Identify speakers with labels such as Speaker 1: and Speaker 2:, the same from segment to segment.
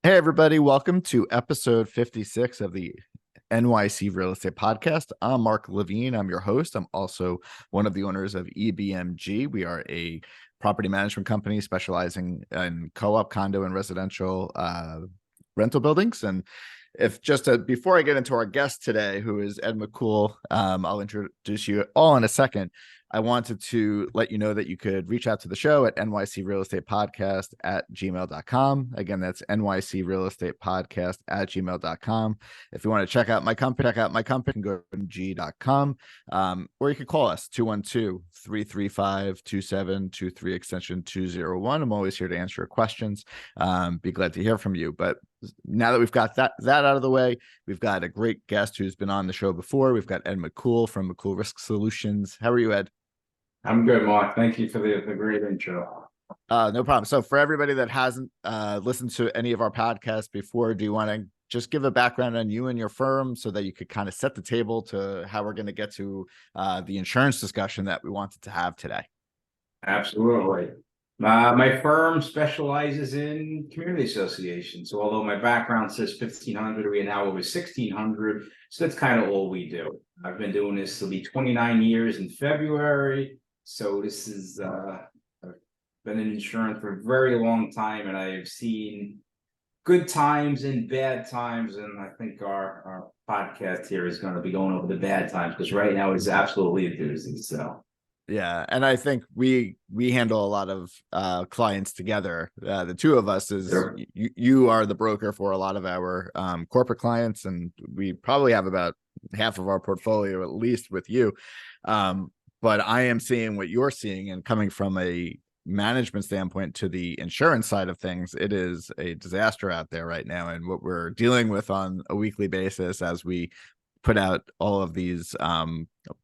Speaker 1: Hey, everybody. Welcome to episode 56 of the NYC Real Estate Podcast. I'm Mark Levine. I'm your host. I'm also one of the owners of EBMG. We are a property management company specializing in co-op, condo, and residential rental buildings. And before I get into our guest today, who is Ed Mackoul, I'll introduce you all in a second. I wanted to let you know that you could reach out to the show at nycrealestatepodcast@gmail.com. Again, that's nycrealestatepodcast@gmail.com. If you want to check out my company, go to g.com. Or you could call us 212-335-2723 extension 201. I'm always here to answer your questions. Be glad to hear from you. But now that we've got that out of the way, we've got a great guest who's been on the show before. We've got Ed Mackoul from Mackoul Risk Solutions. How are you, Ed?
Speaker 2: I'm good, Mark. Thank you for the great intro.
Speaker 1: No problem. So for everybody that hasn't listened to any of our podcasts before, do you want to just give a background on you and your firm so that you could kind of set the table to how we're going to get to the insurance discussion that we wanted to have today?
Speaker 2: Absolutely. My firm specializes in community associations. So although my background says 1500, we are now over 1600. So that's kind of all we do. I've been doing this, it'll be 29 years in February. So this is, I've been in insurance for a very long time, and I've seen good times and bad times. And I think our podcast here is going to be going over the bad times, because right now it's absolutely a doozy. So
Speaker 1: Yeah, and I think we handle a lot of clients together. The two of us is
Speaker 2: sure.
Speaker 1: you are the broker for a lot of our corporate clients, and we probably have about half of our portfolio at least with you. But I am seeing what you're seeing, and coming from a management standpoint to the insurance side of things, it is a disaster out there right now. And what we're dealing with on a weekly basis as we put out all of these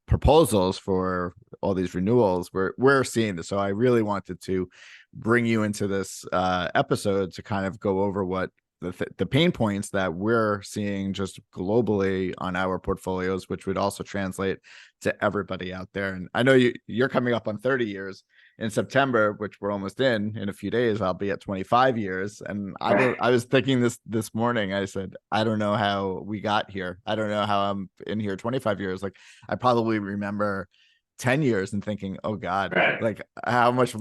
Speaker 1: proposals for all these renewals, we're seeing this. So I really wanted to bring you into this episode to kind of go over what the pain points that we're seeing just globally on our portfolios, which would also translate to everybody out there. And I know you're coming up on 30 years in September, which we're almost in a few days. I'll be at 25 years. And I was thinking this morning, I said, I don't know how we got here. I don't know how I'm in here 25 years. Like, I probably remember 10 years and thinking, oh God,
Speaker 2: Right.
Speaker 1: like how much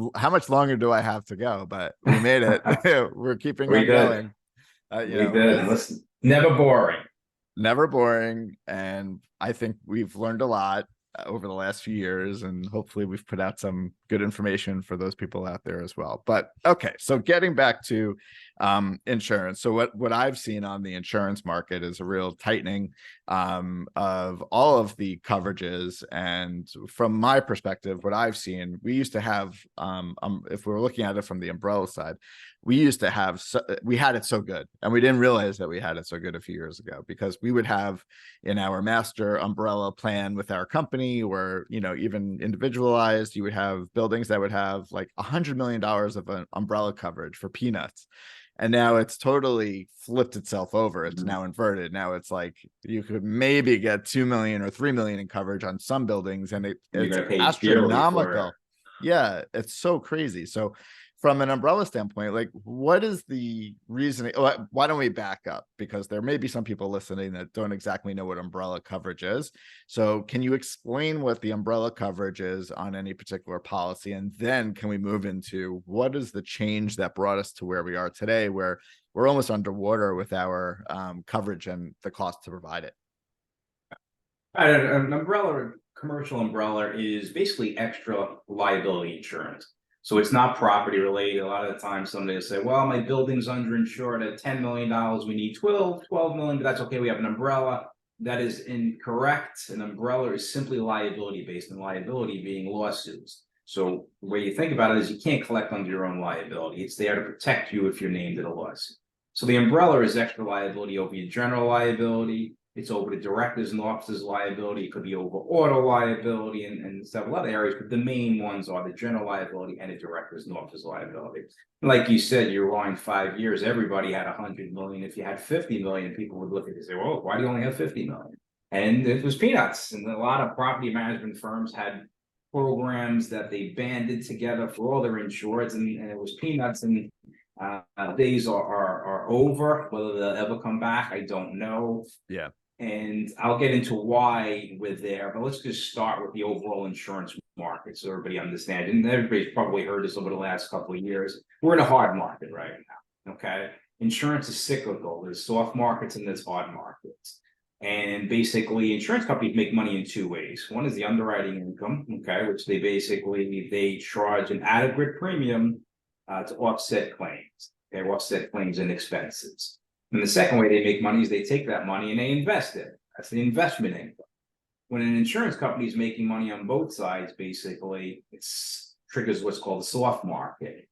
Speaker 1: longer do I have to go? But we made it. We're keeping
Speaker 2: We
Speaker 1: on
Speaker 2: did.
Speaker 1: going.
Speaker 2: We did. Listen, never boring.
Speaker 1: Never boring. And I think we've learned a lot over the last few years, and hopefully we've put out some good information for those people out there as well. But okay, so getting back to insurance. So what I've seen on the insurance market is a real tightening of all of the coverages. And from my perspective, what I've seen, we used to have, if we're looking at it from the umbrella side, we had it so good, and we didn't realize that we had it so good a few years ago, because we would have in our master umbrella plan with our company, or even individualized, you would have buildings that would have like $100 million of an umbrella coverage for peanuts. And now it's totally flipped itself over. It's now inverted. Now it's like you could maybe get 2 million or 3 million in coverage on some buildings, and
Speaker 2: You're
Speaker 1: it's
Speaker 2: going to pay dearly for it.
Speaker 1: astronomical. Yeah, it's so crazy. So from an umbrella standpoint, like, what is the reasoning? Why don't we back up? Because there may be some people listening that don't exactly know what umbrella coverage is. So can you explain what the umbrella coverage is on any particular policy? And then can we move into what is the change that brought us to where we are today, where we're almost underwater with our coverage and the cost to provide it?
Speaker 2: An umbrella, commercial umbrella, is basically extra liability insurance. So it's not property related. A lot of the time somebody will say, well, my building's underinsured at $10 million. We need 12 million, but that's okay. We have an umbrella. That is incorrect. An umbrella is simply liability based, and liability being lawsuits. So the way you think about it is you can't collect under your own liability. It's there to protect you if you're named in a lawsuit. So the umbrella is extra liability over your general liability. It's over the directors and officers liability. It could be over auto liability and several other areas, but the main ones are the general liability and the directors and officers liability. Like you said, you're wrong. 5 years, everybody had 100 million. If you had 50 million, people would look at it and say, well, why do you only have 50 million? And it was peanuts. And a lot of property management firms had programs that they banded together for all their insureds, and it was peanuts. And Days are over. Whether they'll ever come back, I don't know.
Speaker 1: Yeah.
Speaker 2: And I'll get into why we're there, but let's just start with the overall insurance market so everybody understands. And everybody's probably heard this over the last couple of years. We're in a hard market right now. Okay. Insurance is cyclical. There's soft markets and there's hard markets. And basically, insurance companies make money in two ways. One is the underwriting income, okay, which they charge an adequate premium to offset claims. Okay, offset claims and expenses. And the second way they make money is they take that money and they invest it. That's the investment income. When an insurance company is making money on both sides, basically, it triggers what's called a soft market.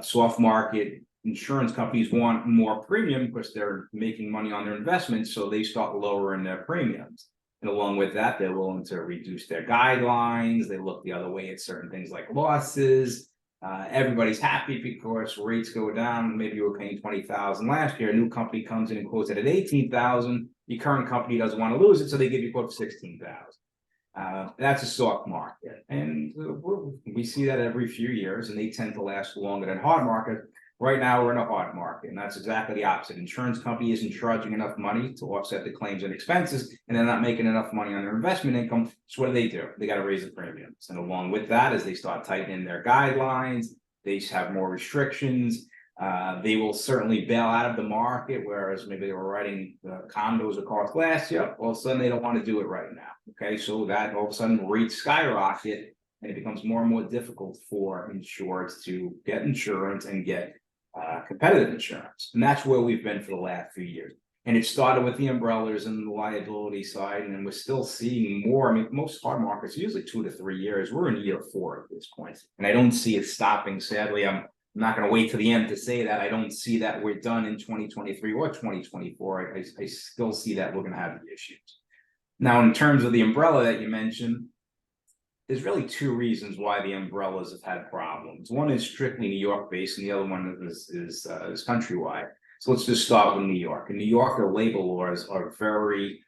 Speaker 2: Soft market insurance companies want more premium because they're making money on their investments, so they start lowering their premiums. And along with that, they're willing to reduce their guidelines. They look the other way at certain things like losses. Everybody's happy because rates go down. Maybe you were paying $20,000 last year. A new company comes in and quotes it at $18,000. Your current company doesn't want to lose it, so they give you a quote for $16,000. That's a soft market, and we see that every few years, and they tend to last longer than hard market. Right now, we're in a hard market, and that's exactly the opposite. Insurance company isn't charging enough money to offset the claims and expenses, and they're not making enough money on their investment income. So what do? They got to raise the premiums. And along with that, as they start tightening their guidelines, they have more restrictions. They will certainly bail out of the market, whereas maybe they were writing condos across last year. All of a sudden, they don't want to do it right now. Okay, so that all of a sudden rates skyrocket, and it becomes more and more difficult for insureds to get insurance and get competitive insurance. And that's where we've been for the last few years. And it started with the umbrellas and the liability side, and then we're still seeing more. I mean, most hard markets are usually 2 to 3 years. We're in year 4 at this point, and I don't see it stopping. Sadly, I'm not going to wait to the end to say that. I don't see that we're done in 2023 or 2024. I still see that we're going to have the issues. Now, in terms of the umbrella that you mentioned, there's really 2 reasons why the umbrellas have had problems. One is strictly New York based, and the other one is countrywide. So let's just start with New York. In New York, the labor laws are very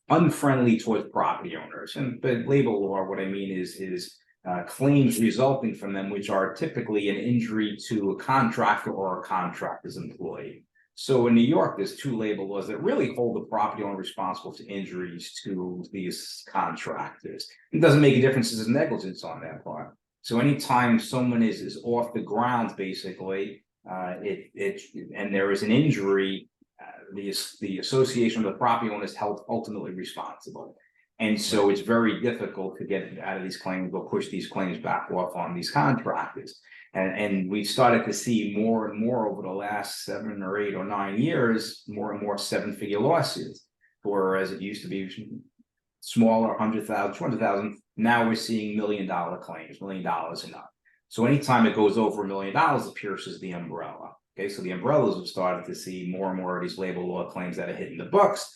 Speaker 2: unfriendly towards property owners. And by labor law, what I mean is claims resulting from them, which are typically an injury to a contractor or a contractor's employee. So in New York, there's 2 labor laws that really hold the property owner responsible to injuries to these contractors. It doesn't make a difference if there's negligence on that part. So anytime someone is off the ground, basically, and there is an injury, the association of the property owner is held ultimately responsible. And so it's very difficult to get out of these claims or push these claims back off on these contractors. And we started to see more and more over the last 7 or 8 or 9 years, more and more 7-figure lawsuits, whereas it used to be smaller, 100,000, 200,000. Now we're seeing $1 million claims, $1 million and up. So anytime it goes over $1 million, it pierces the umbrella. Okay, so the umbrellas have started to see more and more of these labor law claims that are hitting the books.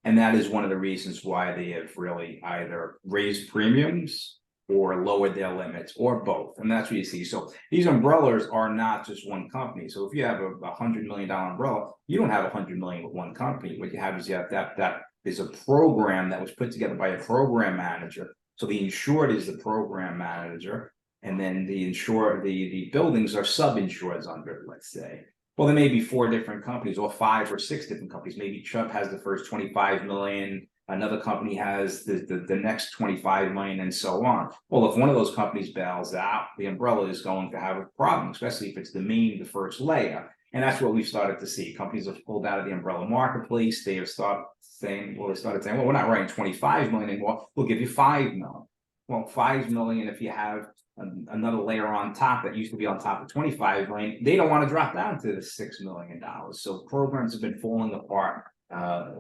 Speaker 2: And that is one of the reasons why they have really either raised premiums or lowered their limits, or both. And that's what you see. So these umbrellas are not just one company. So if you have a $100 million umbrella, you don't have $100 million with one company. What you have is that is a program that was put together by a program manager. So the insured is the program manager, and then the buildings are sub-insureds under it, let's say. Well, there may be 4 different companies or 5 or 6 different companies. Maybe Chubb has the first 25 million. Another company has the next 25 million, and so on. Well, if one of those companies bails out, the umbrella is going to have a problem, especially if it's the first layer. And that's what we've started to see. Companies have pulled out of the umbrella marketplace. They have started saying, well, we're not writing 25 million anymore. We'll give you 5 million. Well, 5 million, if you have another layer on top that used to be on top of 25 million, they don't want to drop down to the $6 million. So programs have been falling apart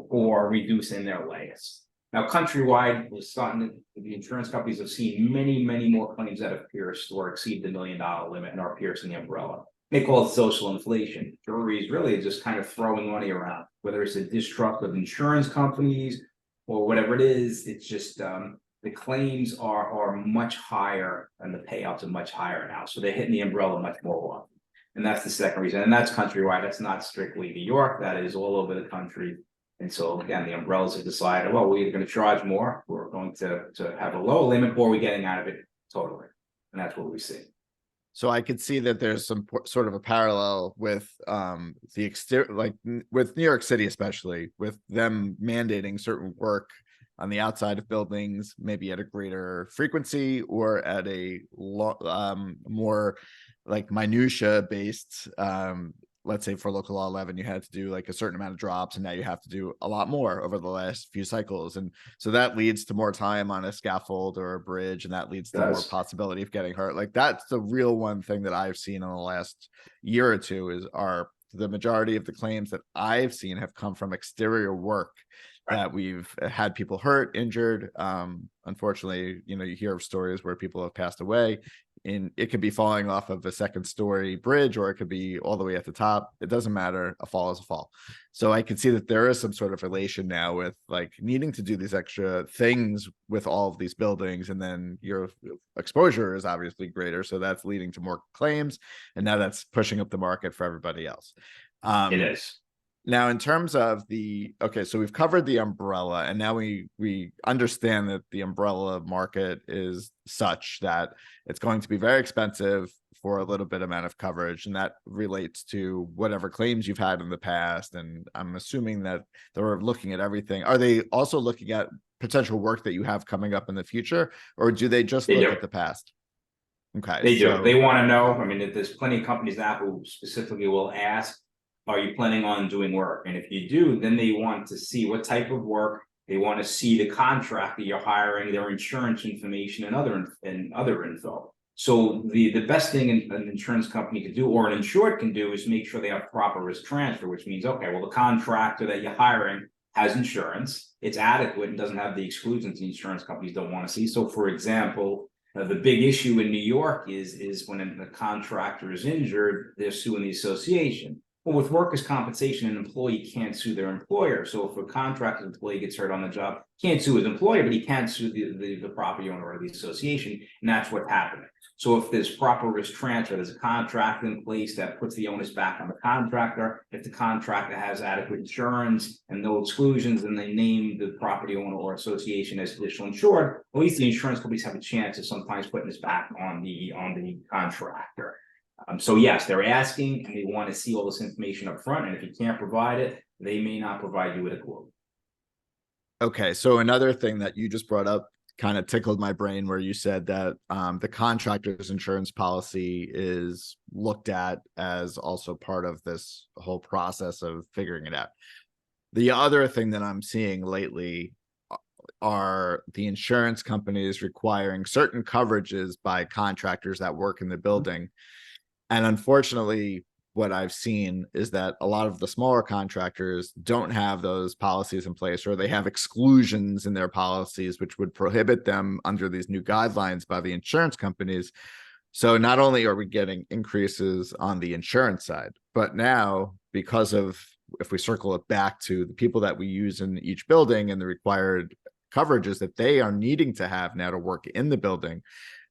Speaker 2: or reducing their layers. Now, countrywide, the insurance companies have seen many, many more claims that have pierced or exceed the $1 million limit and are piercing the umbrella. They call it social inflation. Juries really are just kind of throwing money around, whether it's a distrust of insurance companies or whatever it is. It's just the claims are much higher and the payouts are much higher now. So they're hitting the umbrella much more often. And that's the second reason. And that's countrywide. That's not strictly New York. That is all over the country. And so again, the umbrellas have decided, well, we're either going to charge more, we're going to have a lower limit, or we're getting out of it totally. And that's what we see.
Speaker 1: So I could see that there's some sort of a parallel with the exterior, like with New York City, especially with them mandating certain work on the outside of buildings, maybe at a greater frequency or at a more like minutia based. Let's say for local law 11, you had to do like a certain amount of drops, and now you have to do a lot more over the last few cycles. And so that leads to more time on a scaffold or a bridge, and that leads to more
Speaker 2: Does.
Speaker 1: possibility of getting hurt. Like that's the real one thing that I've seen in the last year or two is the majority of the claims that I've seen have come from exterior work that we've had people hurt, injured. Unfortunately, you hear of stories where people have passed away, and it could be falling off of a second story bridge, or it could be all the way at the top. It doesn't matter. A fall is a fall. So I can see that there is some sort of relation now with like needing to do these extra things with all of these buildings, and then your exposure is obviously greater. So that's leading to more claims, and now that's pushing up the market for everybody else.
Speaker 2: It is.
Speaker 1: Now, in terms of okay, so we've covered the umbrella, and now we understand that the umbrella market is such that it's going to be very expensive for a little bit amount of coverage, and that relates to whatever claims you've had in the past. And I'm assuming that they're looking at everything. Are they also looking at potential work that you have coming up in the future, or do they just
Speaker 2: They
Speaker 1: look
Speaker 2: do.
Speaker 1: at the past? Okay,
Speaker 2: They do. They
Speaker 1: so
Speaker 2: want to know. I mean, there's plenty of companies now who specifically will ask, are you planning on doing work? And if you do, then they want to see what type of work. They want to see the contract that you're hiring, their insurance information, and other info. So the best thing an insurance company can do, or an insured can do, is make sure they have proper risk transfer, which means, okay, well, the contractor that you're hiring has insurance, it's adequate, and doesn't have the exclusions the insurance companies don't want to see. So, for example, the big issue in New York is when a contractor is injured, they're suing the association. Well, with workers' compensation, an employee can't sue their employer. So if a contractor employee gets hurt on the job, can't sue his employer, but he can sue the property owner or the association, and that's what's happening. So if there's proper risk transfer, there's a contract in place that puts the onus back on the contractor. If the contractor has adequate insurance and no exclusions, and they name the property owner or association as additional insured, at least the insurance companies have a chance of sometimes putting this back on the contractor. So yes, they're asking, and they want to see all this information up front. And if you can't provide it, they may not provide you with a quote.
Speaker 1: Okay, so another thing that you just brought up kind of tickled my brain, where you said that the contractor's insurance policy is looked at as also part of this whole process of figuring it out. The other thing that I'm seeing lately are the insurance companies requiring certain coverages by contractors that work in the building. And unfortunately, what I've seen is that a lot of the smaller contractors don't have those policies in place, or they have exclusions in their policies, which would prohibit them under these new guidelines by the insurance companies. So not only are we getting increases on the insurance side, but now, because of, if we circle it back to the people that we use in each building and the required coverages that they are needing to have now to work in the building,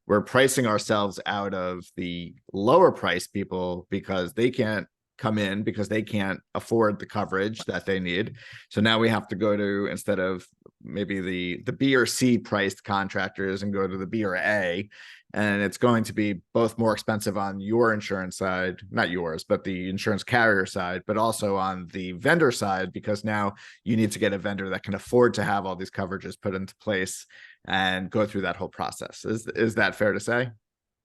Speaker 1: we're pricing ourselves out of the lower price people because they can't come in, because they can't afford the coverage that they need. So now we have to go to, instead of maybe the B or C priced contractors, and go to the B or A. And it's going to be both more expensive on your insurance side, not yours, but the insurance carrier side, but also on the vendor side, because now you need to get a vendor that can afford to have all these coverages put into place and go through that whole process. Is that fair to say?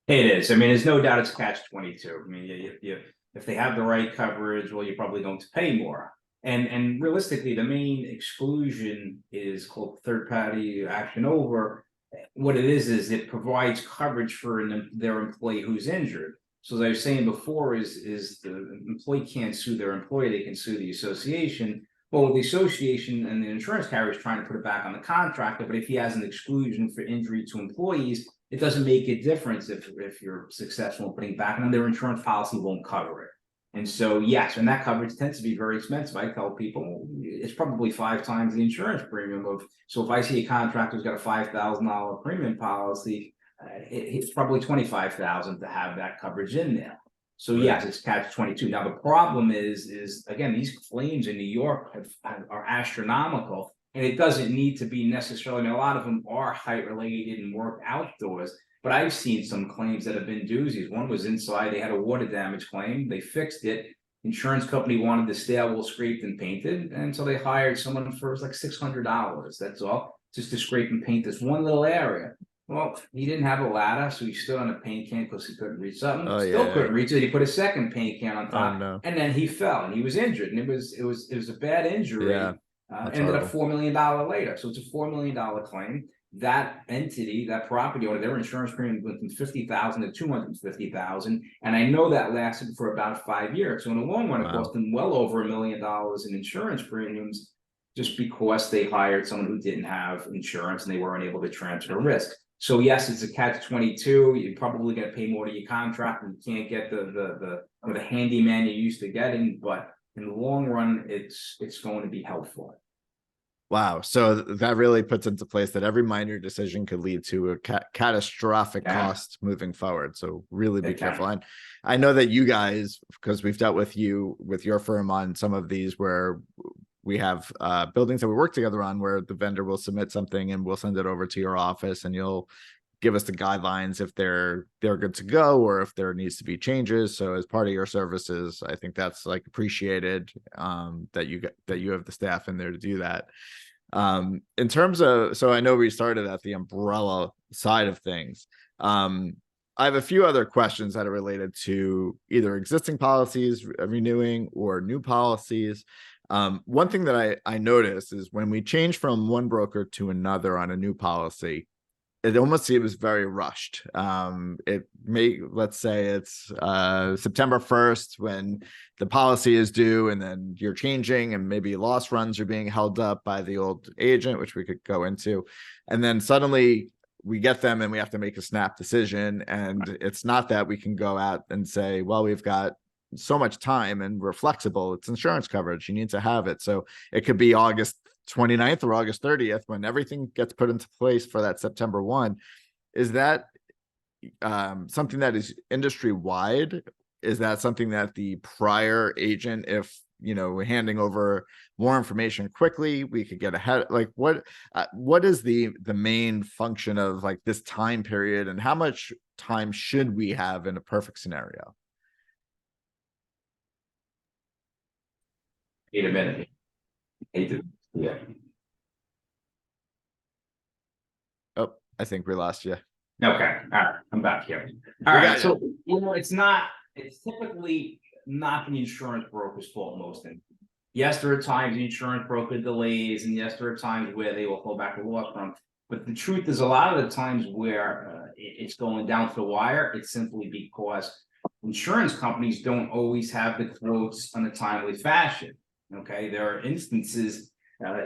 Speaker 2: It is. I mean, there's no doubt it's catch-22. I mean, if they have the right coverage, well, you're probably going to pay more. And realistically, the main exclusion is called third-party action over. What it is it provides coverage for their employee who's injured. So as I was saying before, is the employee can't sue their employer, they can sue the association. Well, the association and the insurance carrier is trying to put it back on the contractor, but if he has an exclusion for injury to employees, it doesn't make a difference if you're successful in putting it back, and their insurance policy won't cover it. And so, yes, and that coverage tends to be very expensive. I tell people it's probably 5 times the insurance premium so if I see a contractor who's got a $5,000 premium policy, it's probably $25,000 to have that coverage in there. So
Speaker 1: Right.
Speaker 2: yes, it's catch-22. Now the problem is again, these claims in New York are astronomical, and it doesn't need to be necessarily. I mean, a lot of them are height related and work outdoors. But I've seen some claims that have been doozies. One was inside, they had a water damage claim, they fixed it. Insurance company wanted the stairwell scraped and painted, and so they hired someone for like $600. That's all, just to scrape and paint this one little area. Well, he didn't have a ladder, so he stood on a paint can because he couldn't reach something.
Speaker 1: Oh
Speaker 2: Still
Speaker 1: yeah.
Speaker 2: couldn't reach it. He put a second paint can on
Speaker 1: Oh
Speaker 2: top,
Speaker 1: no.
Speaker 2: and then he fell and he was injured. And it was a bad injury.
Speaker 1: Yeah. That's
Speaker 2: Ended
Speaker 1: horrible.
Speaker 2: up $4 million later. So it's a $4 million claim. That entity, that property owner, their insurance premium went from 50,000 to 250,000, and I know that lasted for about 5 years. So in the long run, it
Speaker 1: Wow.
Speaker 2: cost them well over $1 million in insurance premiums, just because they hired someone who didn't have insurance and they weren't able to transfer risk. So yes, it's a catch-22. You're probably going to pay more to your contract, and you can't get the handyman you're used to getting. But in the long run, it's going to be helpful.
Speaker 1: Wow. So that really puts into place that every minor decision could lead to a catastrophic cost moving forward. So really be careful. And I know that you guys, because we've dealt with you, with your firm on some of these where we have buildings that we work together on where the vendor will submit something and we'll send it over to your office and you'll give us the guidelines if they're good to go or if there needs to be changes. So as part of your services, I think that's like appreciated that you have the staff in there to do that. In terms of, so I know we started at the umbrella side of things. I have a few other questions that are related to either existing policies renewing or new policies. One thing that I noticed is when we change from one broker to another on a new policy, it almost seems very rushed. It may, let's say it's September 1st when the policy is due and then you're changing and maybe loss runs are being held up by the old agent, which we could go into. And then suddenly we get them and we have to make a snap decision. And it's not that we can go out and say, well, we've got so much time and we're flexible. It's insurance coverage. You need to have it. So it could be August 29th or August 30th when everything gets put into place for that September 1. Is that something that is industry wide? Is that something that the prior agent, if we're handing over more information quickly, we could get ahead? Like what is the main function of like this time period, and how much time should we have in a perfect scenario?
Speaker 2: Wait a minute. Yeah.
Speaker 1: Oh, I think we lost you.
Speaker 2: Okay. All right. I'm back here. All right. So, it's typically not the insurance broker's fault most things. Yes, there are times the insurance broker delays, and yes, there are times where they will hold back the loss from. But the truth is, a lot of the times where it's going down to the wire, it's simply because insurance companies don't always have the quotes on a timely fashion. Okay, there are instances.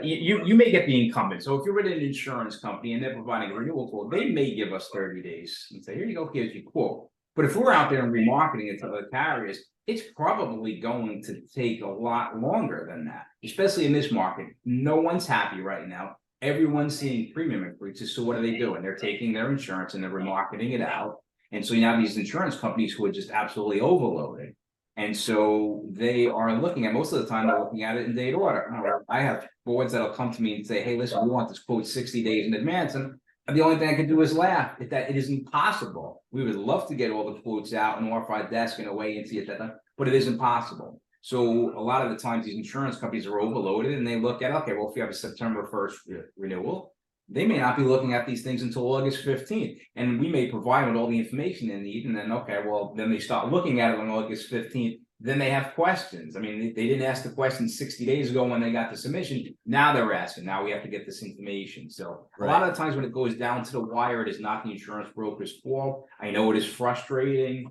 Speaker 2: You may get the incumbent. So if you're with an insurance company and they're providing a renewal quote, they may give us 30 days and say, here you go, here's your quote. But if we're out there and remarketing it to other carriers, it's probably going to take a lot longer than that, especially in this market. No one's happy right now. Everyone's seeing premium increases. So what are they doing? They're taking their insurance and they're remarketing it out. And so you have these insurance companies who are just absolutely overloaded. And so they are looking at, most of the time, they're looking at it in date order. I have boards that'll come to me and say, hey, listen, we want this quote 60 days in advance. And the only thing I can do is laugh at that. It isn't possible. We would love to get all the quotes out and off our desk and away and see it, but it isn't possible. So a lot of the times these insurance companies are overloaded and they look at, okay, well, if you have a September 1st renewal, they may not be looking at these things until August 15th. And we may provide them with all the information they need. And then, okay, well, then they start looking at it on August 15th. Then they have questions. I mean, they didn't ask the question 60 days ago when they got the submission. Now they're asking. Now we have to get this information. So a lot of the times when it goes down to the wire, it is not the insurance broker's fault. I know it is frustrating.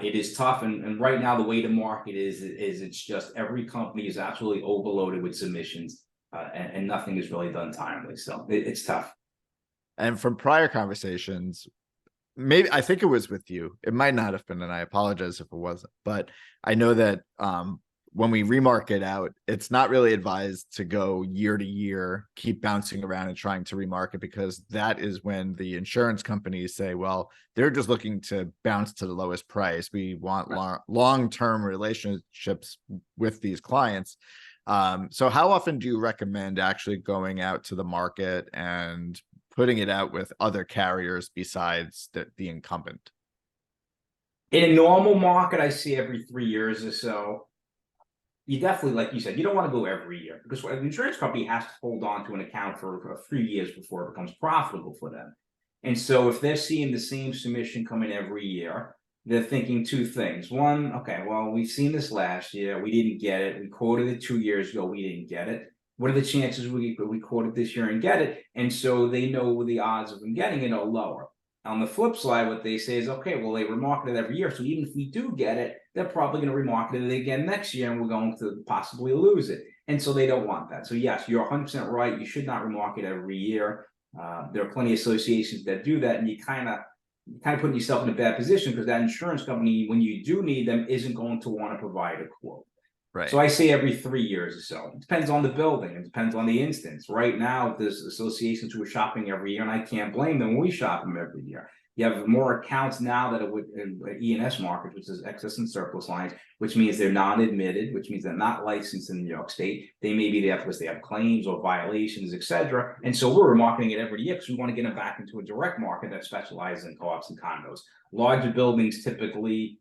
Speaker 2: It is tough. And right now, the way the market is it's just every company is absolutely overloaded with submissions. And nothing is really done timely. So it's tough.
Speaker 1: And from prior conversations, maybe I think it was with you. It might not have been, and I apologize if it wasn't. But I know that when we remarket out, it's not really advised to go year to year, keep bouncing around and trying to remarket, because that is when the insurance companies say, well, they're just looking to bounce to the lowest price. We want long-term relationships with these clients. So how often do you recommend actually going out to the market and putting it out with other carriers besides the incumbent?
Speaker 2: In a normal market, I see every 3 years or so. You definitely, like you said, you don't want to go every year because an insurance company has to hold on to an account for a few years before it becomes profitable for them. And so if they're seeing the same submission come in every year, they're thinking two things. One, okay, well, we've seen this last year. We didn't get it. We quoted it 2 years ago. We didn't get it. What are the chances we quoted this year and get it? And so they know the odds of them getting it are lower. On the flip side, what they say is, okay, well, they remarket it every year. So even if we do get it, they're probably going to remarket it again next year and we're going to possibly lose it. And so they don't want that. So yes, you're 100% right. You should not remarket every year. There are plenty of associations that do that, and you kind of putting yourself in a bad position because that insurance company, when you do need them, isn't going to want to provide a quote.
Speaker 1: Right.
Speaker 2: So I say every 3 years or so. It depends on the building. It depends on the instance. Right now, there's associations who are shopping every year, and I can't blame them. We shop them every year. You have more accounts now that are with E&S market, which is excess and surplus lines, which means they're non-admitted, which means they're not licensed in New York State. They may be there because they have claims or violations, etc. And so we're remarketing it every year because we want to get them back into a direct market that specializes in co-ops and condos. Larger buildings typically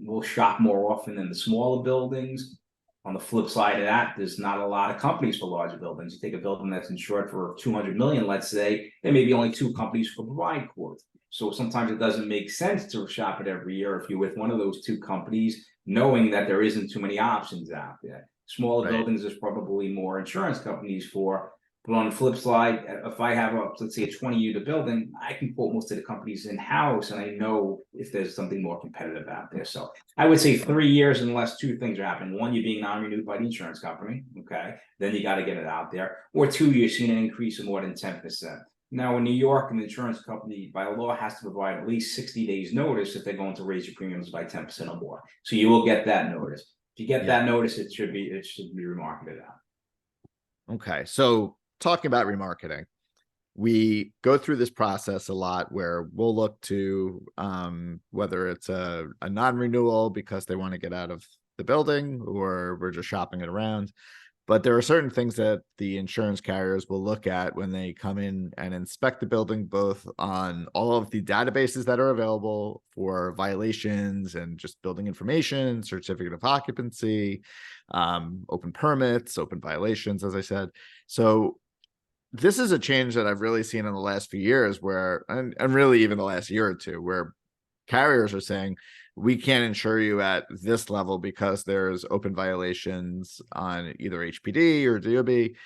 Speaker 2: will shop more often than the smaller buildings. On the flip side of that, there's not a lot of companies for larger buildings. You take a building that's insured for 200 million, let's say, there may be only 2 companies who provide quotes. So sometimes it doesn't make sense to shop it every year if you're with one of those 2 companies, knowing that there isn't too many options out there. Smaller buildings, there's probably more insurance companies for. But on the flip side, if I have let's say a 20-unit building, I can quote most of the companies in-house, and I know if there's something more competitive out there. So I would say 3 years unless 2 things are happening. One, you're being non-renewed by the insurance company, okay? Then you got to get it out there. Or 2, you're seeing an increase of more than 10%. Now, in New York, an insurance company, by law, has to provide at least 60 days notice if they're going to raise your premiums by 10% or more. So you will get that notice. If you get that notice, it should be remarketed out.
Speaker 1: Okay. So talking about remarketing, we go through this process a lot where we'll look to whether it's a non-renewal because they want to get out of the building or we're just shopping it around. But there are certain things that the insurance carriers will look at when they come in and inspect the building, both on all of the databases that are available for violations and just building information, certificate of occupancy, open permits, open violations, as I said. So this is a change that I've really seen in the last few years where, and really even the last year or two, where carriers are saying, we can't insure you at this level because there's open violations on either HPD or DOB.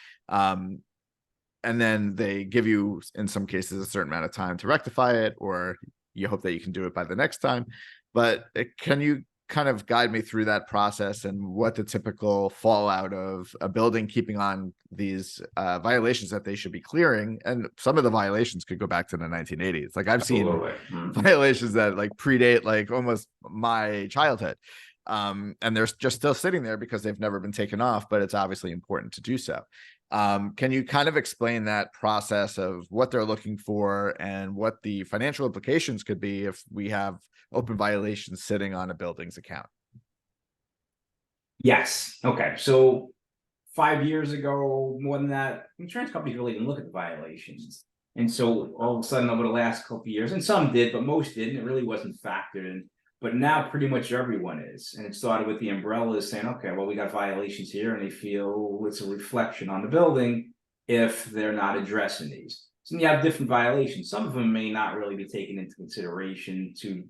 Speaker 1: And then they give you, in some cases, a certain amount of time to rectify it, or you hope that you can do it by the next time. But can you kind of guide me through that process and what the typical fallout of a building keeping on these violations that they should be clearing? And some of the violations could go back to the 1980s. Like I've seen violations that like predate like almost my childhood. And they're just still sitting there because they've never been taken off, but it's obviously important to do so. Can you kind of explain that process of what they're looking for and what the financial implications could be if we have open violations sitting on a building's account?
Speaker 2: Yes. Okay. So 5 years ago, more than that, insurance companies really didn't look at the violations. And so all of a sudden over the last couple of years, and some did, but most didn't, it really wasn't factored in. But now pretty much everyone is. And it started with the umbrellas saying, okay, well, we got violations here, and they feel it's a reflection on the building if they're not addressing these. So you have different violations. Some of them may not really be taken into consideration too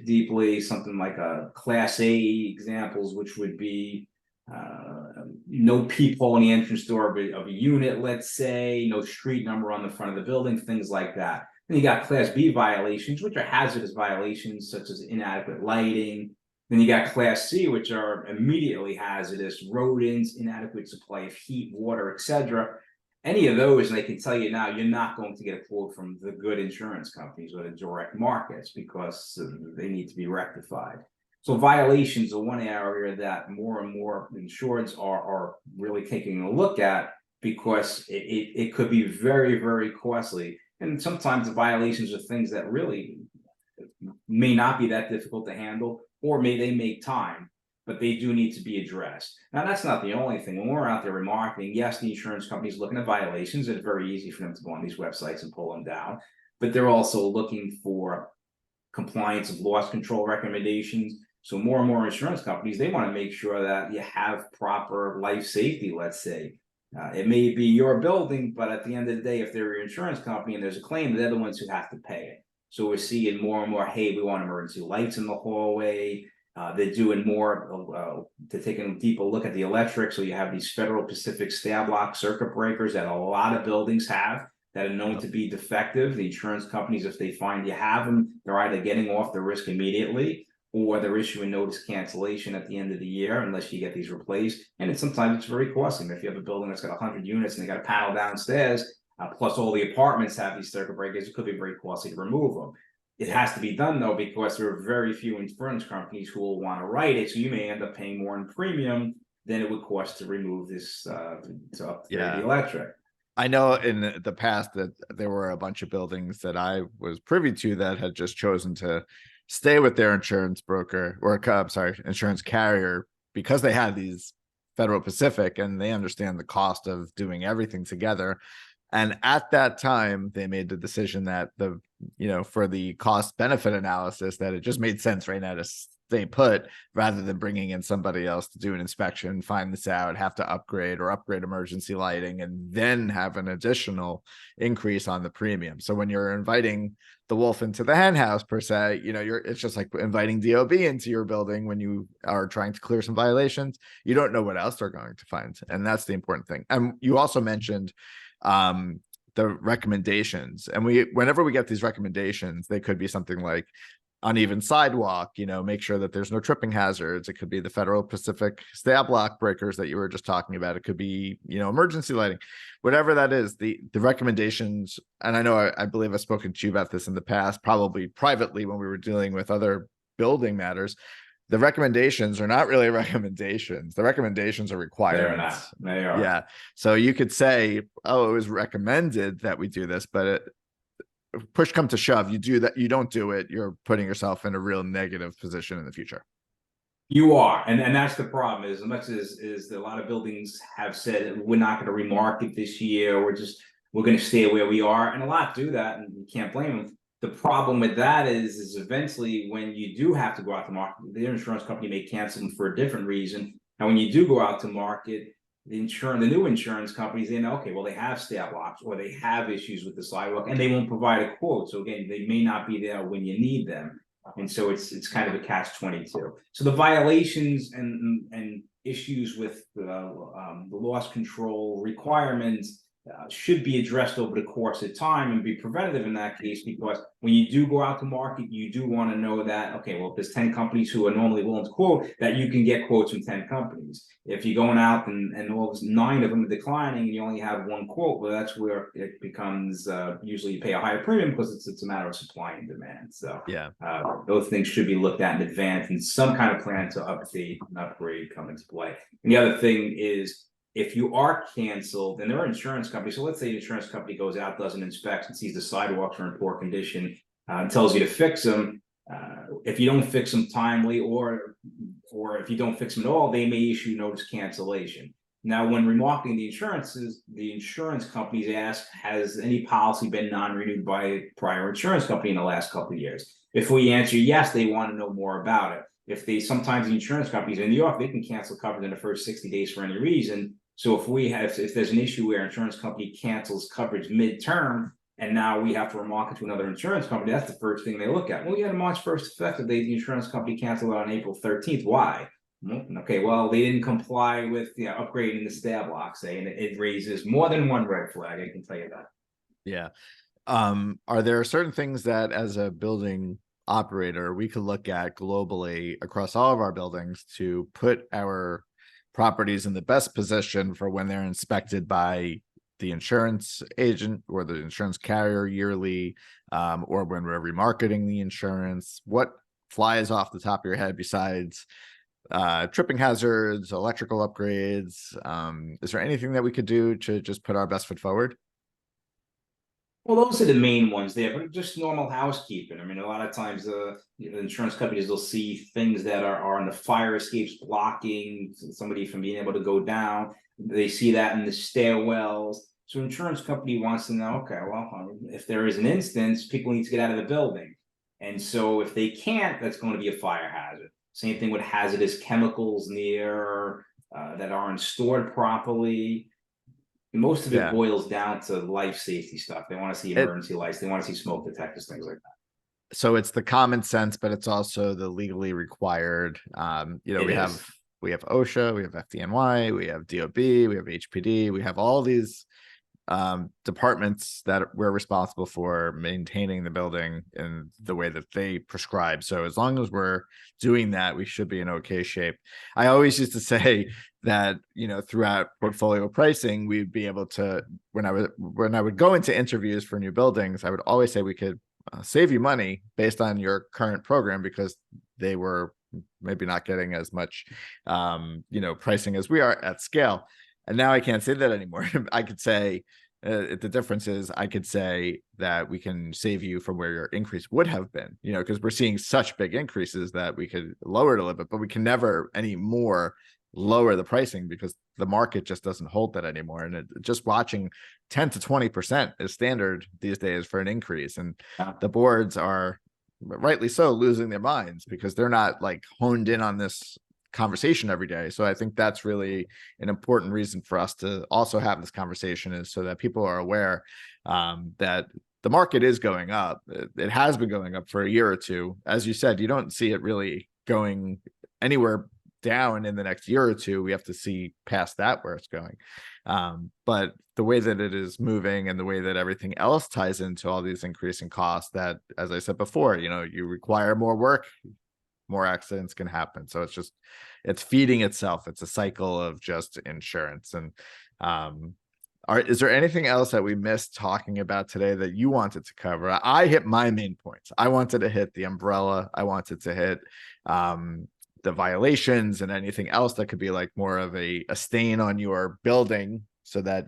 Speaker 2: deeply. Something like a Class A examples, which would be no peephole in the entrance door of a unit, let's say, no street number on the front of the building, things like that. Then you got Class B violations, which are hazardous violations, such as inadequate lighting. Then you got Class C, which are immediately hazardous, rodents, inadequate supply of heat, water, etc. Any of those, and I can tell you now, you're not going to get a quote from the good insurance companies or the direct markets because they need to be rectified. So violations are one area that more and more insureds are really taking a look at because it could be very, very costly. And sometimes the violations are things that really may not be that difficult to handle, or may they make time. but they do need to be addressed. Now, that's not the only thing. When we're out there remarketing, yes, the insurance company's looking at violations. It's very easy for them to go on these websites and pull them down, but they're also looking for compliance of loss control recommendations. So more and more insurance companies, they want to make sure that you have proper life safety, let's say. It may be your building, but at the end of the day, if they're your insurance company and there's a claim, they're the ones who have to pay it. So we're seeing more and more, hey, we want emergency lights in the hallway. They're doing more to take a deeper look at the electric. So you have these Federal Pacific stab lock circuit breakers that a lot of buildings have that are known to be defective. The insurance companies, if they find you have them, they're either getting off the risk immediately, or they're issuing notice cancellation at the end of the year unless you get these replaced. And sometimes it's very costly. If you have a building that's got 100 units and they got a panel downstairs, plus all the apartments have these circuit breakers, it could be very costly to remove them. It has to be done though, because there are very few insurance companies who will want to write it. So you may end up paying more in premium than it would cost to remove this to upgrade the electric.
Speaker 1: I know in the past that there were a bunch of buildings that I was privy to that had just chosen to stay with their insurance broker, or I'm sorry, insurance carrier, because they had these Federal Pacific and they understand the cost of doing everything together. And at that time, they made the decision that for the cost benefit analysis, that it just made sense right now to stay put rather than bringing in somebody else to do an inspection, find this out, have to upgrade emergency lighting, and then have an additional increase on the premium. So when you're inviting the wolf into the hen house, per se, it's just like inviting DOB into your building when you are trying to clear some violations. You don't know what else they're going to find. And that's the important thing. And you also mentioned the recommendations, and whenever we get these recommendations, they could be something like uneven sidewalk, make sure that there's no tripping hazards. It could be the Federal Pacific stab lock breakers that you were just talking about. It could be, emergency lighting, whatever that is, the recommendations. And I know I believe I've spoken to you about this in the past, probably privately when we were dealing with other building matters. The recommendations are not really recommendations. The recommendations are requirements.
Speaker 2: They are.
Speaker 1: Yeah. So you could say, oh, it was recommended that we do this, but push come to shove, you do that, you don't do it, you're putting yourself in a real negative position in the future.
Speaker 2: You are, and that's the problem. Is as much as a lot of buildings have said we're not going to remarket this year, we're going to stay where we are, and a lot do that, and you can't blame them. The problem with that is eventually when you do have to go out to market, the insurance company may cancel them for a different reason. And when you do go out to market, the new insurance companies, they know, okay, well, they have stab locks or they have issues with the sidewalk, and they won't provide a quote. So again, they may not be there when you need them. And so it's kind of a catch-22. So the violations and issues with the loss control requirements should be addressed over the course of time and be preventative in that case, because when you do go out to market, you do want to know that, okay, well, if there's 10 companies who are normally willing to quote, that you can get quotes from 10 companies. If you're going out and all of 9 of them are declining and you only have 1 quote, well, that's where it becomes usually you pay a higher premium because it's a matter of supply and demand. So
Speaker 1: yeah,
Speaker 2: those things should be looked at in advance and some kind of plan to update and upgrade come into play. And the other thing is, if you are canceled, and there are insurance companies, so let's say the insurance company goes out, does an inspection, and sees the sidewalks are in poor condition, and tells you to fix them. If you don't fix them timely, or if you don't fix them at all, they may issue notice cancellation. Now, when remarketing the insurance companies ask, has any policy been non-renewed by a prior insurance company in the last couple of years? If we answer yes, they want to know more about it. Sometimes the insurance companies in New York, they can cancel coverage in the first 60 days for any reason. So if there's an issue where insurance company cancels coverage midterm, and now we have to remarket to another insurance company, that's the first thing they look at. Well, you had a March 1st effective date, the insurance company canceled on April 13th. Why? Okay, well, they didn't comply with upgrading the stab lock, say, and it raises more than one red flag, I can tell you that.
Speaker 1: Yeah. Are there certain things that as a building operator we could look at globally across all of our buildings to put our properties in the best position for when they're inspected by the insurance agent or the insurance carrier yearly, or when we're remarketing the insurance? What flies off the top of your head besides tripping hazards, electrical upgrades? Is there anything that we could do to just put our best foot forward?
Speaker 2: Well, those are the main ones there, but just normal housekeeping. I mean, a lot of times, the insurance companies will see things that are on the fire escapes blocking somebody from being able to go down. They see that in the stairwells. So insurance company wants to know, okay, well, if there is an instance, people need to get out of the building. And so if they can't, that's going to be a fire hazard. Same thing with hazardous chemicals near that aren't stored properly. Most of it
Speaker 1: Yeah.
Speaker 2: boils down to life safety stuff. They want to see
Speaker 1: It
Speaker 2: emergency lights. They want to see smoke detectors, things like that.
Speaker 1: so it's the common sense, but it's also the legally required.
Speaker 2: It
Speaker 1: We
Speaker 2: is.
Speaker 1: we have OSHA, we have FDNY, we have DOB, we have HPD, we have all these departments that we're responsible for maintaining the building in the way that they prescribe. So as long as we're doing that, we should be in okay shape. I always used to say that, throughout portfolio pricing, we'd be able to, when I would go into interviews for new buildings, I would always say we could save you money based on your current program, because they were maybe not getting as much pricing as we are at scale. And now I can't say that anymore. I could say the difference is I could say that we can save you from where your increase would have been, because we're seeing such big increases that we could lower it a little bit, but we can never anymore lower the pricing because the market just doesn't hold that anymore. And just watching 10 to 20% is standard these days for an increase. And
Speaker 2: Yeah.
Speaker 1: the boards are rightly so losing their minds because they're not like honed in on this conversation every day. So I think that's really an important reason for us to also have this conversation, is so that people are aware that the market is going up. It has been going up for a year or two. As you said, you don't see it really going anywhere down in the next year or two. We have to see past that where it's going. But the way that it is moving and the way that everything else ties into all these increasing costs, that, as I said before, you require more work, more accidents can happen. So it's feeding itself. It's a cycle of just insurance. And is there anything else that we missed talking about today that you wanted to cover? I hit my main points. I wanted to hit the umbrella. I wanted to hit the violations and anything else that could be like more of a stain on your building, so that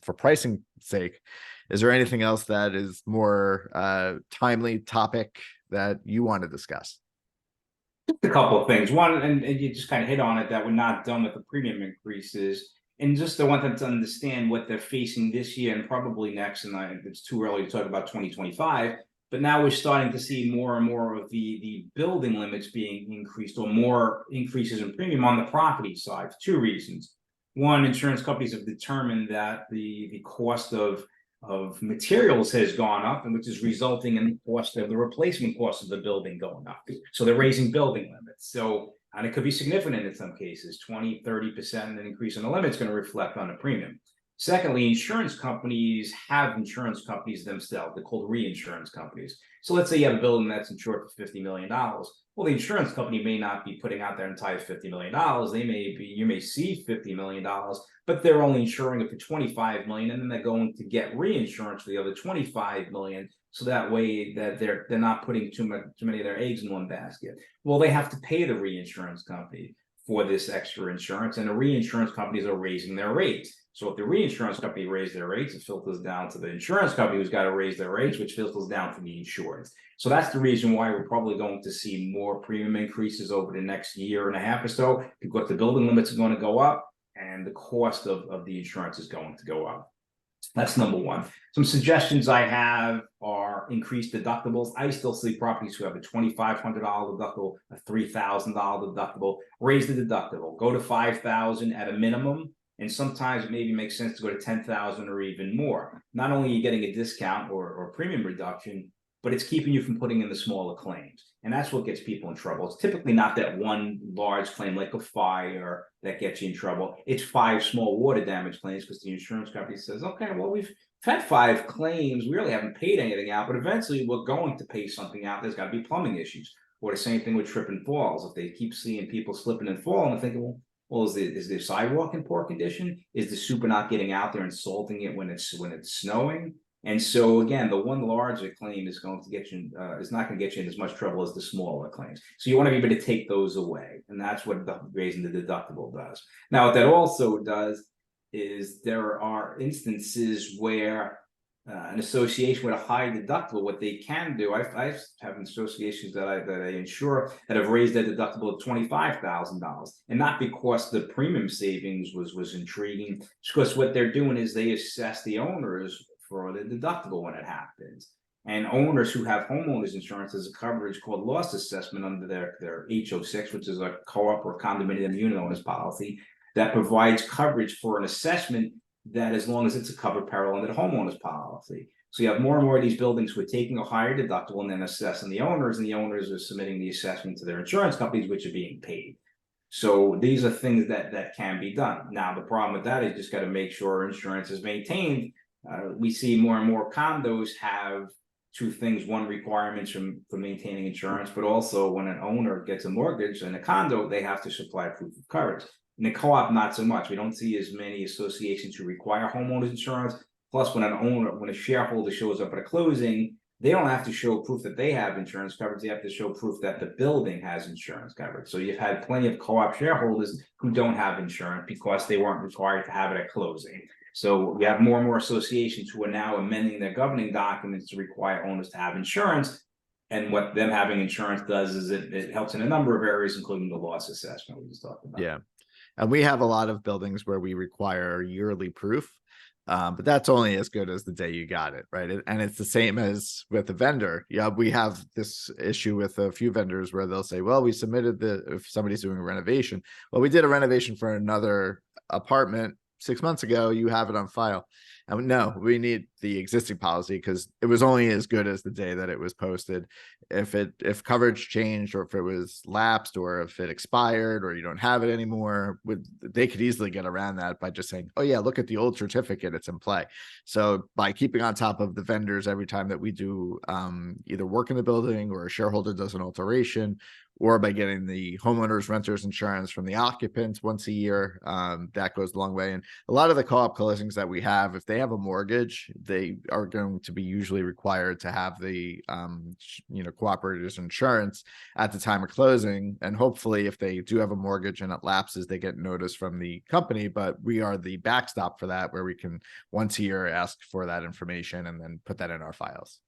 Speaker 1: for pricing sake. Is there anything else that is more timely topic that you want to discuss?
Speaker 2: A couple of things. One, and you just kind of hit on it, that we're not done with the premium increases. And just I want them to understand what they're facing this year and probably next. And it's too early to talk about 2025. But now we're starting to see more and more of the building limits being increased, or more increases in premium on the property side, for two reasons. One, insurance companies have determined that the cost of materials has gone up, and which is resulting in the cost of the replacement cost of the building going up. So they're raising building limits. So, and it could be significant in some cases, 20, 30% an increase in the limit is going to reflect on the premium. Secondly, insurance companies have insurance companies themselves. They're called reinsurance companies. So let's say you have a building that's insured for $50 million. Well, the insurance company may not be putting out their entire $50 million. You may see $50 million, but they're only insuring it for 25 million, and then they're going to get reinsurance for the other 25 million. So that way that they're not putting too many of their eggs in one basket. Well, they have to pay the reinsurance company for this extra insurance, and the reinsurance companies are raising their rates. So if the reinsurance company raised their rates, it filters down to the insurance company, who's got to raise their rates, which filters down to the insurance. So that's the reason why we're probably going to see more premium increases over the next year and a half or so, because the building limits are going to go up and the cost of the insurance is going to go up. That's number one. Some suggestions I have are increased deductibles. I still see properties who have a $2,500 deductible, a $3,000 deductible. Raise the deductible, go to $5,000 at a minimum. And sometimes it maybe makes sense to go to 10,000 or even more. Not only are you getting a discount or premium reduction, but it's keeping you from putting in the smaller claims. And that's what gets people in trouble. It's typically not that one large claim like a fire that gets you in trouble. It's 5 small water damage claims, because the insurance company says, okay, well, we've had 5 claims. We really haven't paid anything out, but eventually we're going to pay something out. There's got to be plumbing issues. Or the same thing with trip and falls. If they keep seeing people slipping and falling, they're thinking, well, is the sidewalk in poor condition? Is the super not getting out there and salting it when it's snowing? And so again, the one larger claim is going to get you is not going to get you in as much trouble as the smaller claims. So you want to be able to take those away, and that's what raising the deductible does. Now, what that also does is there are instances where an association with a high deductible, what they can do, I have associations that I insure that have raised their deductible to $25,000, and not because the premium savings was intriguing, it's because what they're doing is they assess the owners for the deductible when it happens. And owners who have homeowners insurance as a coverage called loss assessment under their HO6, which is a co-op or condominium unit owners policy, that provides coverage for an assessment that as long as it's a covered peril under the homeowner's policy. So you have more and more of these buildings who are taking a higher deductible and then assessing the owners, and the owners are submitting the assessment to their insurance companies, which are being paid. So these are things that can be done. Now, the problem with that is you just got to make sure insurance is maintained. We see more and more condos have two things: one, requirements for maintaining insurance, but also when an owner gets a mortgage in a condo, they have to supply proof of coverage. In the co-op, not so much. We don't see as many associations who require homeowners insurance. Plus, when a shareholder shows up at a closing, they don't have to show proof that they have insurance coverage. They have to show proof that the building has insurance coverage. So you've had plenty of co-op shareholders who don't have insurance because they weren't required to have it at closing. So we have more and more associations who are now amending their governing documents to require owners to have insurance. And what them having insurance does is it helps in a number of areas, including the loss assessment we just talked about.
Speaker 1: Yeah. And we have a lot of buildings where we require yearly proof, but that's only as good as the day you got it, right? And it's the same as with the vendor. Yeah, we have this issue with a few vendors where they'll say, well, we submitted if somebody's doing a renovation, well, we did a renovation for another apartment 6 months ago, you have it on file. And no, we need the existing policy because it was only as good as the day that it was posted. If coverage changed, or if it was lapsed, or if it expired, or you don't have it anymore, they could easily get around that by just saying, oh yeah, look at the old certificate, it's in play. So by keeping on top of the vendors every time that we do either work in the building or a shareholder does an alteration, or by getting the homeowners renters insurance from the occupants once a year, that goes a long way. And a lot of the co-op closings that we have, if they have a mortgage, they are going to be usually required to have the cooperators insurance at the time of closing. And hopefully if they do have a mortgage and it lapses, they get notice from the company, but we are the backstop for that, where we can once a year ask for that information and then put that in our files.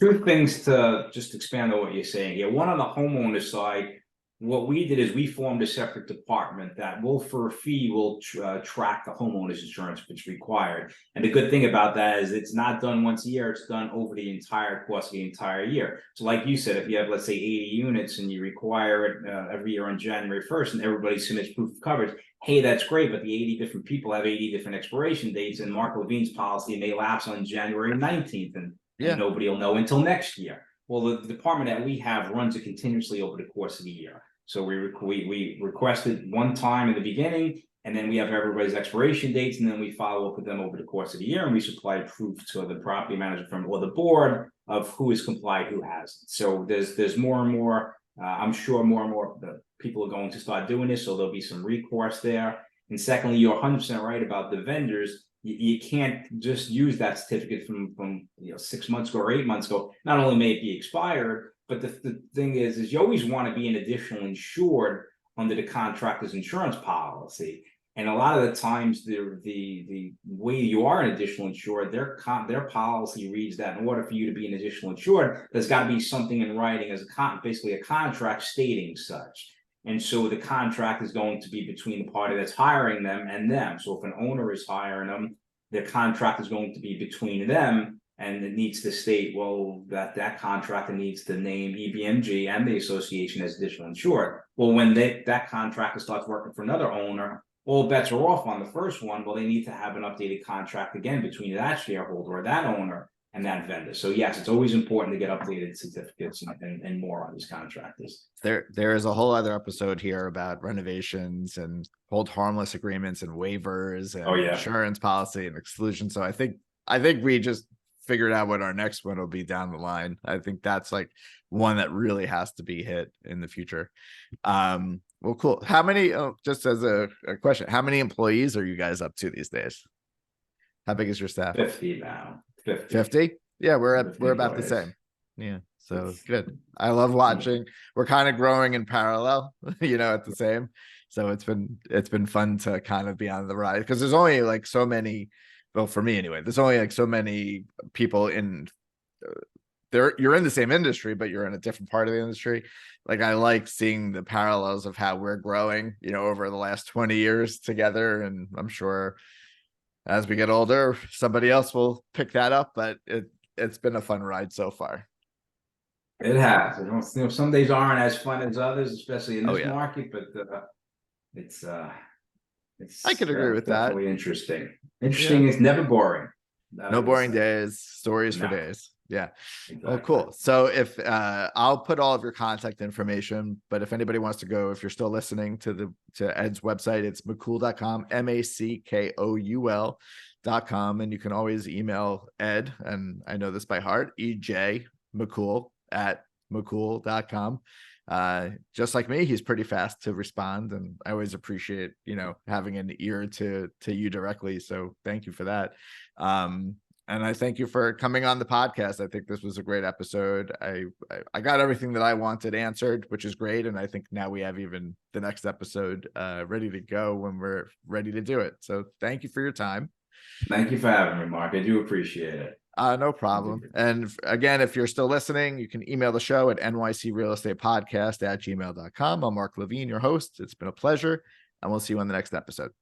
Speaker 2: Two things to just expand on what you're saying here. One, on the homeowner side, what we did is we formed a separate department that will, for a fee, will track the homeowner's insurance if it's required. And the good thing about that is it's not done once a year, it's done over the entire course of the entire year. So like you said, if you have, let's say, 80 units and you require it every year on January 1st and everybody submits proof of coverage, hey, that's great, but the 80 different people have 80 different expiration dates, and Mark Levine's policy may lapse on January 19th. And nobody will know until next year. Well, the department that we have runs it continuously over the course of the year. So we request it one time in the beginning, and then we have everybody's expiration dates, and then we follow up with them over the course of the year, and we supply proof to the property manager or the board of who is complied, who hasn't. So there's more and more. I'm sure more and more people are going to start doing this, so there'll be some recourse there. And secondly, you're 100% right about the vendors. You can't just use that certificate from 6 months ago or 8 months ago. Not only may it be expired, but the thing is you always want to be an additional insured under the contractor's insurance policy. And a lot of the times, the way you are an additional insured, their policy reads that in order for you to be an additional insured, there's got to be something in writing as basically a contract stating such. And so the contract is going to be between the party that's hiring them and them. So if an owner is hiring them, the contract is going to be between them, and it needs to state, well, that contractor needs to name EBMG and the association as additional insured. Well, when that contractor starts working for another owner, all bets are off on the first one. Well, they need to have an updated contract again between that shareholder or that owner and that vendor. So yes, it's always important to get updated certificates and more on these contractors.
Speaker 1: There is a whole other episode here about renovations and hold harmless agreements and waivers and insurance policy and exclusion. So I think we just figured out what our next one will be down the line. I think that's like one that really has to be hit in the future. Well, cool. How many, just as a question, how many employees are you guys up to these days? How big is your staff?
Speaker 2: 50 now.
Speaker 1: 50? Yeah, we're about the same. Yeah, so good. I love watching. We're kind of growing in parallel, at the same. So it's been fun to kind of be on the ride, because there's only like so many well, for me anyway, there's only like so many people in you're in the same industry, but you're in a different part of the industry. Like I like seeing the parallels of how we're growing, over the last 20 years together. And I'm sure as we get older, somebody else will pick that up, but it's been a fun ride so far.
Speaker 2: It has. Some days aren't as fun as others, especially in
Speaker 1: Oh
Speaker 2: this
Speaker 1: yeah,
Speaker 2: market, but it's
Speaker 1: I could agree with that.
Speaker 2: definitely interesting.
Speaker 1: Yeah.
Speaker 2: Interesting. It's never boring. That I
Speaker 1: No
Speaker 2: will
Speaker 1: boring
Speaker 2: say.
Speaker 1: days, stories for
Speaker 2: No,
Speaker 1: days. Yeah. Well,
Speaker 2: exactly.
Speaker 1: cool. So if I'll put all of your contact information, but if anybody wants to go, if you're still listening to Ed's website, it's Mackoul.com, Mackoul.com. And you can always email Ed, and I know this by heart, EJ Mackoul at Mackoul.com. Just like me, he's pretty fast to respond, and I always appreciate, having an ear to you directly. So thank you for that. And I thank you for coming on the podcast. I think this was a great episode. I got everything that I wanted answered, which is great. And I think now we have even the next episode ready to go when we're ready to do it. So thank you for your time.
Speaker 2: Thank you for having me, Mark. I do appreciate it.
Speaker 1: No problem. And again, if you're still listening, you can email the show at nycrealestatepodcast@gmail.com. I'm Mark Levine, your host. It's been a pleasure, and we'll see you on the next episode.